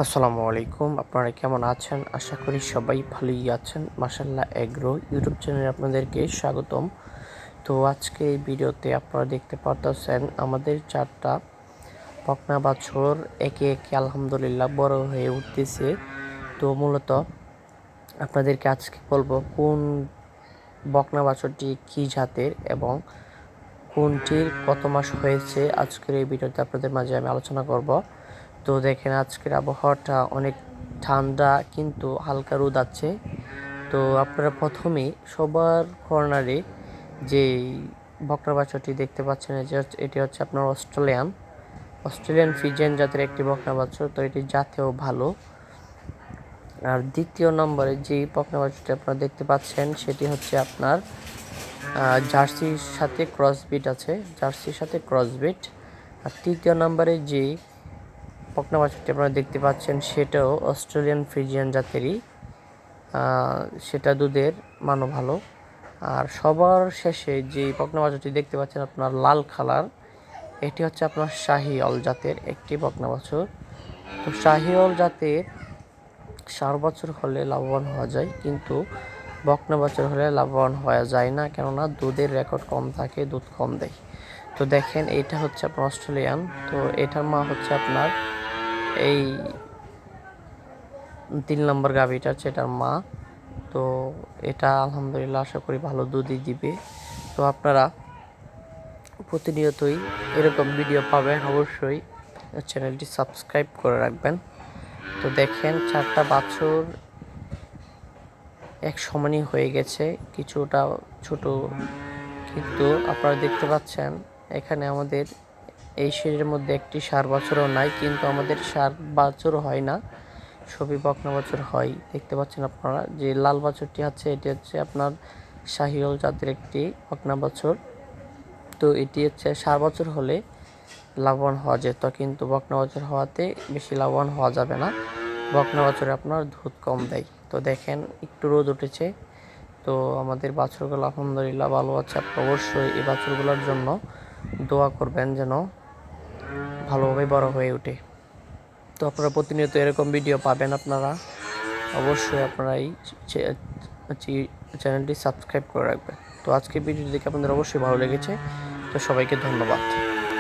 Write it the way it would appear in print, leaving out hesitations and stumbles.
আসসালামু আলাইকুম। আপনারা কেমন আছেন? আশা করি সবাই ভালোই আছেন। মাশাআল্লাহ এগ্রো ইউটিউব চ্যানেলে আপনাদেরকে স্বাগতম। তো আজকে এই ভিডিওতে আপনারা দেখতে পারতেছেন আমাদের 4টা বকনা বাছুর একে একে আলহামদুলিল্লাহ বড় হয়ে উঠতেছে। তো মূলত আপনাদেরকে আজকে বলবো কোন বকনা বাছুরটি কী জাতের এবং কোনটির কত মাস হয়েছে। আজকের এই ভিডিওতে আপনাদের মাঝে আমি আলোচনা করব। তো দেখেন আজকের আবহাওয়াটা অনেক ঠান্ডা কিন্তু হালকা রোদ আছে। তো আপনারা প্রথমে সবার কর্নারে যে বকনা বাছুরটি দেখতে পাচ্ছেন এটি হচ্ছে আপনার অস্ট্রেলিয়ান ফ্রিজিয়ান জাতের একটি বকনা বাছুর। তো এটি জাতেও ভালো। আর দ্বিতীয় নম্বরে যে বকনা বাছুরটি আপনারা দেখতে পাচ্ছেন সেটি হচ্ছে আপনার জার্সির সাথে ক্রসবিট আছে, জার্সির সাথে ক্রসবিট। আর তৃতীয় নম্বরে যে বকনা বাছুরটি আপনারা দেখতে পাচ্ছেন সেটাও অস্ট্রেলিয়ান ফ্রিজিয়ান জাতেরই, সেটা দুধের মানও ভালো। আর সবার শেষে যে বকনা বাছুরটি দেখতে পাচ্ছেন আপনার লাল কালার, এটি হচ্ছে আপনার শাহিওয়াল জাতের একটি বকনা বাছুর। তো শাহিওয়াল জাতের 4 বছর হলে লাভবান হওয়া যায়, কিন্তু বকনা বাছুর হলে লাভবান হওয়া যায় না, কেননা দুধের রেকর্ড কম থাকে, দুধ কম দেয়। তো দেখেন এটা হচ্ছে আপনার অস্ট্রেলিয়ান। তো এটার মা হচ্ছে আপনার এই 3 নম্বর গাভীটা হচ্ছে এটার মা। তো এটা আলহামদুলিল্লাহ আশা করি ভালো দুধই দিবে। তো আপনারা প্রতিনিয়তই এরকম ভিডিও পাবেন, অবশ্যই চ্যানেলটি সাবস্ক্রাইব করে রাখবেন। তো দেখেন 4টা বাছুর এক সমানই হয়ে গেছে, কিছুটা ছোট, কিন্তু আপনারা দেখতে পাচ্ছেন এখানে আমাদের এই সিঁড়ির মধ্যে একটি 4 বছরও নাই, কিন্তু আমাদের 4 বছর হয় না, সবই বকনা বাছুর হয়। দেখতে পাচ্ছেন আপনারা যে লাল বাছুরটি আছে এটি হচ্ছে আপনার শাহিওয়াল জাতের একটি বকনা বাছুর। তো এটি হচ্ছে 4 বছর হলে লাভবান হওয়া যেত, কিন্তু বকনা বাছুর হওয়াতে বেশি লাভবান হওয়া যাবে না, বকনা বাছুরে আপনার দুধ কম দেয়। তো দেখেন একটু রোদ উঠেছে, তো আমাদের বাছুরগুলো আলহামদুলিল্লাহ ভালো আছে। আপনি অবশ্যই এই বাছুরগুলোর জন্য দোয়া করবেন যেন ভালোভাবে বড় হয়ে ওঠে। তো আপনারা প্রতিনিয়ত এরকম ভিডিও পাবেন, আপনারা অবশ্যই আপনারা এই চ্যানেলটি সাবস্ক্রাইব করে রাখবেন। তো আজকে ভিডিওটি দেখে আপনাদের অবশ্যই ভালো লেগেছে। তো সবাইকে ধন্যবাদ।